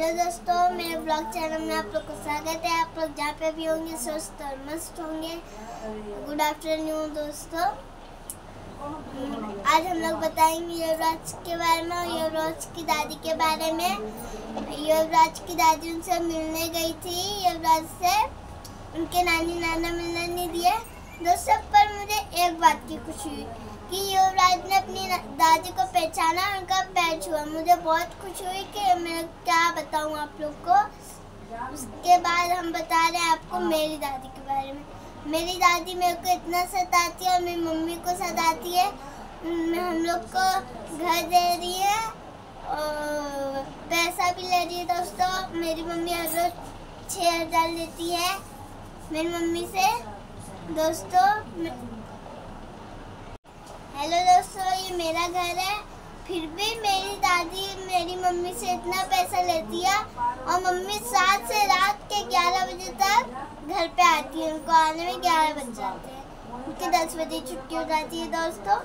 Hello दोस्तों, मेरे blog channel में आप लोग को स्वागत है। आप लोग जहाँ पे भी होंगे स्वस्थ और मस्त होंगे। गुड आफ्टरनून दोस्तों। आज हम लोग बताएंगे युवराज के बारे में और युवराज की दादी के बारे में। युवराज की दादी उनसे मिलने गई थी। युवराज से उनके नानी नाना मिलने नहीं दिए दोस्तों। पर मुझे एक बात की खुशी हुई कि युवराज ने अपनी दादी को पहचाना, उनका पैर छुआ। मुझे बहुत खुशी हुई कि मैं क्या बताऊं आप लोग को। उसके बाद हम बता रहे हैं आपको मेरी दादी के बारे में। मेरी दादी मेरे को इतना सताती है और मेरी मम्मी को सताती है। हम लोग को घर दे रही है और पैसा भी ले रही है दोस्तों। मेरी मम्मी हर रोज 6,000 लेती है मेरी मम्मी से दोस्तों। हेलो दोस्तों, ये मेरा घर है। फिर भी मेरी दादी मेरी मम्मी से इतना पैसा लेती है और मम्मी 7 से रात के 11 बजे तक घर पे आती है। उनको आने में 11 बज जाते हैं। उनकी 10 बजे छुट्टी हो जाती है दोस्तों।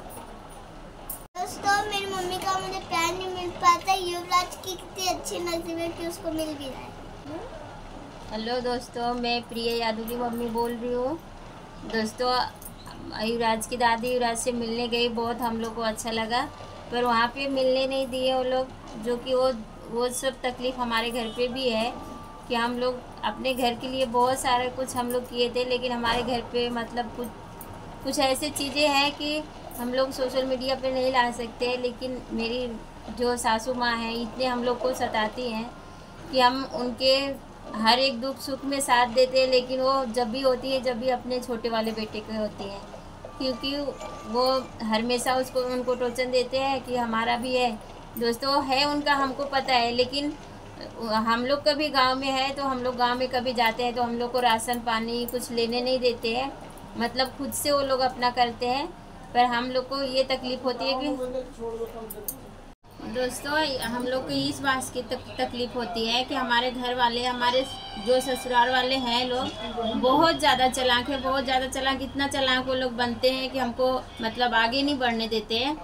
मेरी मम्मी का मुझे प्यार नहीं मिल पाता। युवराज की कितनी अच्छी नसीब है कि उसको मिल भी रहा है। हेलो दोस्तों, मैं प्रिया यादव की मम्मी बोल रही हूँ। दोस्तों, युवराज की दादी युवराज से मिलने गई, बहुत हम लोग को अच्छा लगा। पर वहाँ पे मिलने नहीं दिए वो लोग, जो कि वो सब तकलीफ़ हमारे घर पे भी है कि हम लोग अपने घर के लिए बहुत सारा कुछ हम लोग किए थे, लेकिन हमारे घर पे मतलब कुछ ऐसे चीज़ें हैं कि हम लोग सोशल मीडिया पे नहीं ला सकते। लेकिन मेरी जो सासू माँ हैं इतने हम लोग को सताती हैं कि हम उनके हर एक दुख सुख में साथ देते हैं। लेकिन वो जब भी होती है, जब भी अपने छोटे वाले बेटे को होती हैं, क्योंकि वो हमेशा उनको टोचन देते हैं कि हमारा भी है दोस्तों। है उनका हमको पता है, लेकिन हम लोग कभी गांव में है तो हम लोग गांव में कभी जाते हैं तो हम लोग को राशन पानी कुछ लेने नहीं देते हैं। मतलब खुद से वो लोग अपना करते हैं। पर हम लोग को ये तकलीफ़ होती है कि दोस्तों, हम लोग को इस बात की तकलीफ़ होती है कि हमारे घर वाले, हमारे जो ससुराल वाले हैं लोग बहुत ज़्यादा चालाक है, बहुत ज़्यादा चालाक। इतना चालाक वो लोग बनते हैं कि हमको मतलब आगे नहीं बढ़ने देते हैं।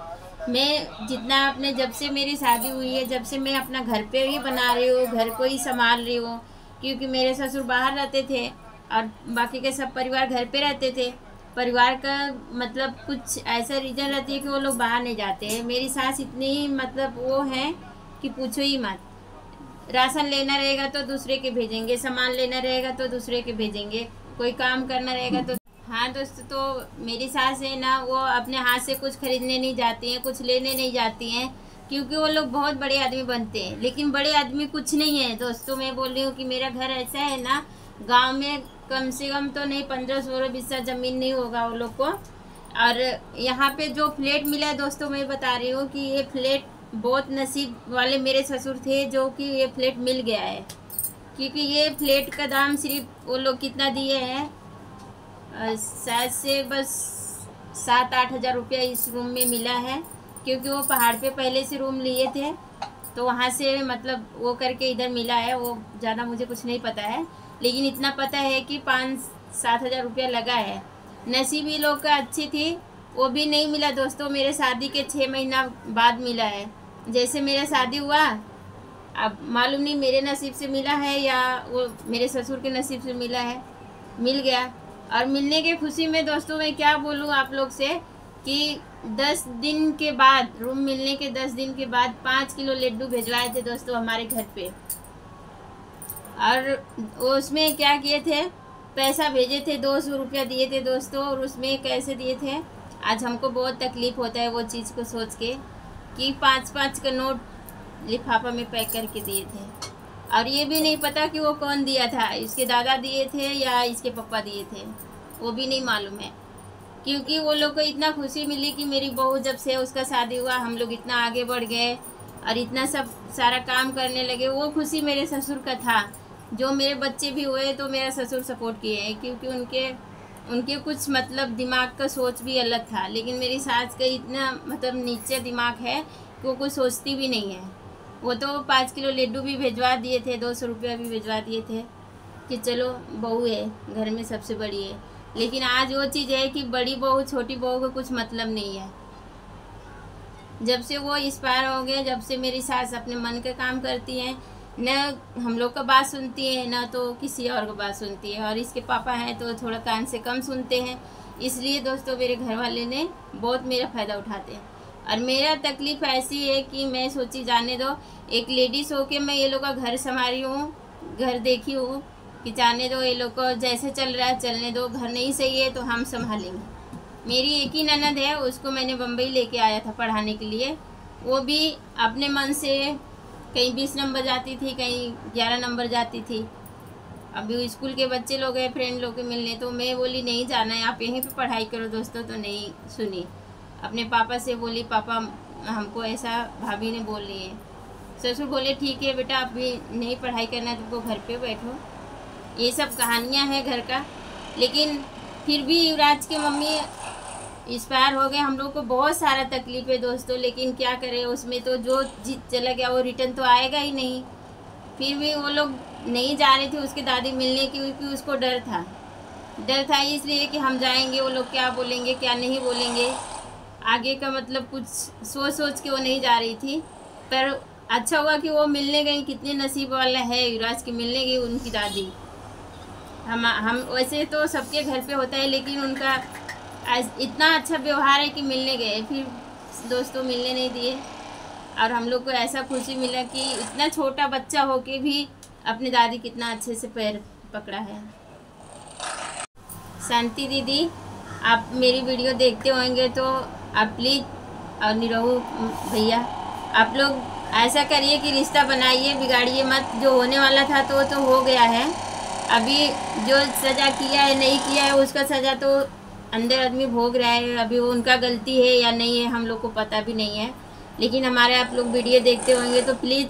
मैं जितना अपने जब से मेरी शादी हुई है, जब से मैं अपना घर पे ही बना रही हूँ, घर को ही संभाल रही हूँ, क्योंकि मेरे ससुर बाहर रहते थे और बाकी के सब परिवार घर पे रहते थे। परिवार का मतलब कुछ ऐसा रीज़न रहती है कि वो लोग बाहर नहीं जाते हैं। मेरी सास इतनी ही मतलब वो हैं कि पूछो ही मत। राशन लेना रहेगा तो दूसरे के भेजेंगे, सामान लेना रहेगा तो दूसरे के भेजेंगे, कोई काम करना रहेगा तो। हाँ दोस्तों, तो मेरी सास है ना, वो अपने हाथ से कुछ खरीदने नहीं जाती हैं, कुछ लेने नहीं जाती हैं, क्योंकि वो लोग बहुत बड़े आदमी बनते हैं। लेकिन बड़े आदमी कुछ नहीं है दोस्तों। मैं बोल रही हूँ कि मेरा घर ऐसा है ना, गांव में कम से कम तो नहीं 15-16 बिस्सा ज़मीन नहीं होगा वो लोग को। और यहाँ पे जो फ्लैट मिला है दोस्तों, मैं बता रही हूँ कि ये फ्लैट बहुत नसीब वाले मेरे ससुर थे जो कि ये फ्लैट मिल गया है। क्योंकि ये फ्लैट का दाम सिर्फ वो लोग कितना दिए हैं, शायद से बस 7-8 हज़ार रुपया इस रूम में मिला है। क्योंकि वो पहाड़ पे पहले से रूम लिए थे तो वहाँ से मतलब वो करके इधर मिला है। वो ज़्यादा मुझे कुछ नहीं पता है, लेकिन इतना पता है कि 5-7 हज़ार रुपया लगा है। नसीब ये लोग का अच्छी थी, वो भी नहीं मिला दोस्तों। मेरे शादी के 6 महीना बाद मिला है। जैसे मेरा शादी हुआ, अब मालूम नहीं मेरे नसीब से मिला है या वो मेरे ससुर के नसीब से मिला है, मिल गया। और मिलने के खुशी में दोस्तों मैं क्या बोलूँ आप लोग से कि 10 दिन के बाद, रूम मिलने के 10 दिन के बाद 5 किलो लड्डू भिजवाए थे दोस्तों हमारे घर पे। और उसमें क्या किए थे, पैसा भेजे थे, 200 रुपया दिए थे दोस्तों। और उसमें कैसे दिए थे, आज हमको बहुत तकलीफ़ होता है वो चीज़ को सोच के कि 5-5 का नोट लिफाफा में पैक करके दिए थे। और ये भी नहीं पता कि वो कौन दिया था, इसके दादा दिए थे या इसके पापा दिए थे, वो भी नहीं मालूम है। क्योंकि वो लोग को इतना खुशी मिली कि मेरी बहू जब से उसका शादी हुआ, हम लोग इतना आगे बढ़ गए और इतना सब सारा काम करने लगे। वो खुशी मेरे ससुर का था। जो मेरे बच्चे भी हुए तो मेरा ससुर सपोर्ट किए हैं, क्योंकि उनके कुछ मतलब दिमाग का सोच भी अलग था। लेकिन मेरी सास का इतना मतलब नीचे दिमाग है कि वो कुछ सोचती भी नहीं है। वो तो 5 किलो लड्डू भी भिजवा दिए थे, 200 रुपया भी भिजवा दिए थे कि चलो बहू है, घर में सबसे बड़ी है। लेकिन आज वो चीज़ है कि बड़ी बहू छोटी बहू का कुछ मतलब नहीं है। जब से वो एक्सपायर हो गए, जब से मेरी सास अपने मन का काम करती हैं, न हम लोग का बात सुनती है ना तो किसी और का बात सुनती है, और इसके पापा हैं तो थोड़ा कान से कम सुनते हैं। इसलिए दोस्तों मेरे घर वाले ने बहुत मेरा फ़ायदा उठाते हैं। और मेरा तकलीफ़ ऐसी है कि मैं सोची जाने दो, एक लेडीज़ होके मैं ये लोग का घर संभाली हूँ, घर देखी हूँ कि जाने दो, ये लोग को जैसे चल रहा है चलने दो, घर नहीं सही है तो हम संभालेंगे। मेरी एक ही ननद है, उसको मैंने बम्बई लेके आया था पढ़ाने के लिए। वो भी अपने मन से कहीं 20 नंबर जाती थी, कहीं 11 नंबर जाती थी। अभी स्कूल के बच्चे लोग हैं, फ्रेंड लोग के मिलने, तो मैं बोली नहीं जाना है, आप यहीं पे पढ़ाई करो दोस्तों, तो नहीं सुनी। अपने पापा से बोली, पापा हमको ऐसा भाभी ने बोल रही है। ससुर बोले ठीक है बेटा, आप भी नहीं पढ़ाई करना तुमको, घर पे बैठो। ये सब कहानियाँ हैं घर का। लेकिन फिर भी युवराज की मम्मी एक्सपायर हो गए। हम लोग को बहुत सारा तकलीफ है दोस्तों, लेकिन क्या करें, उसमें तो जो चला गया वो रिटर्न तो आएगा ही नहीं। फिर भी वो लोग नहीं जा रहे थे उसकी दादी मिलने की, क्योंकि उसको डर था इसलिए कि हम जाएंगे वो लोग क्या बोलेंगे क्या नहीं बोलेंगे, आगे का मतलब कुछ सोच के वो नहीं जा रही थी। पर अच्छा हुआ कि वो मिलने गई। कितने नसीब वाला है युवराज की, मिलने गई उनकी दादी। हम वैसे तो सबके घर पे होता है, लेकिन उनका इतना अच्छा व्यवहार है कि मिलने गए। फिर दोस्तों मिलने नहीं दिए, और हम लोग को ऐसा खुशी मिला कि इतना छोटा बच्चा होके भी अपनी दादी कितना अच्छे से पैर पकड़ा है। शांति दीदी, आप मेरी वीडियो देखते होंगे तो आप प्लीज़, और निरहू भैया, आप लोग ऐसा करिए कि रिश्ता बनाइए, बिगाड़िए मत। जो होने वाला था तो हो गया है। अभी जो सज़ा किया है नहीं किया है उसका सज़ा तो अंदर आदमी भोग रहा है। अभी वो उनका गलती है या नहीं है हम लोग को पता भी नहीं है। लेकिन हमारे आप लोग वीडियो देखते होंगे तो प्लीज़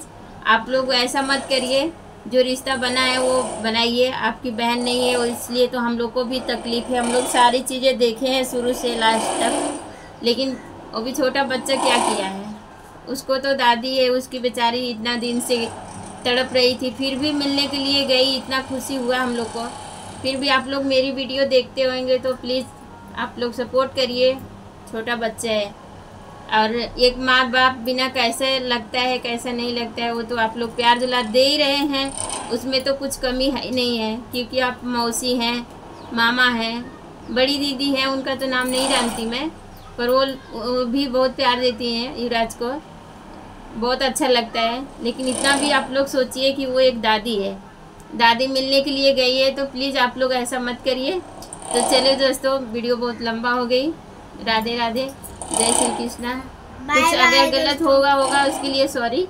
आप लोग ऐसा मत करिए। जो रिश्ता बना है वो बनाइए। आपकी बहन नहीं है, और इसलिए तो हम लोग को भी तकलीफ़ है। हम लोग सारी चीज़ें देखे हैं शुरू से लास्ट तक, लेकिन वो भी छोटा बच्चा क्या किया है। उसको तो दादी है, उसकी बेचारी इतना दिन से तड़प रही थी, फिर भी मिलने के लिए गई। इतना खुशी हुआ हम लोग को। फिर भी आप लोग मेरी वीडियो देखते होंगे तो प्लीज़ आप लोग सपोर्ट करिए। छोटा बच्चा है, और एक माँ बाप बिना कैसे लगता है कैसा नहीं लगता है, वो तो आप लोग प्यार दुलार दे ही रहे हैं, उसमें तो कुछ कमी है ही नहीं है। क्योंकि आप मौसी हैं, मामा हैं, बड़ी दीदी हैं, उनका तो नाम नहीं जानती मैं, पर वो भी बहुत प्यार देती हैं युवराज को, बहुत अच्छा लगता है। लेकिन इतना भी आप लोग सोचिए कि वो एक दादी है, दादी मिलने के लिए गई है, तो प्लीज़ आप लोग ऐसा मत करिए। तो चलिए दोस्तों, वीडियो बहुत लंबा हो गई। राधे राधे, जय श्री कृष्णा। कुछ अगर गलत होगा उसके लिए सॉरी।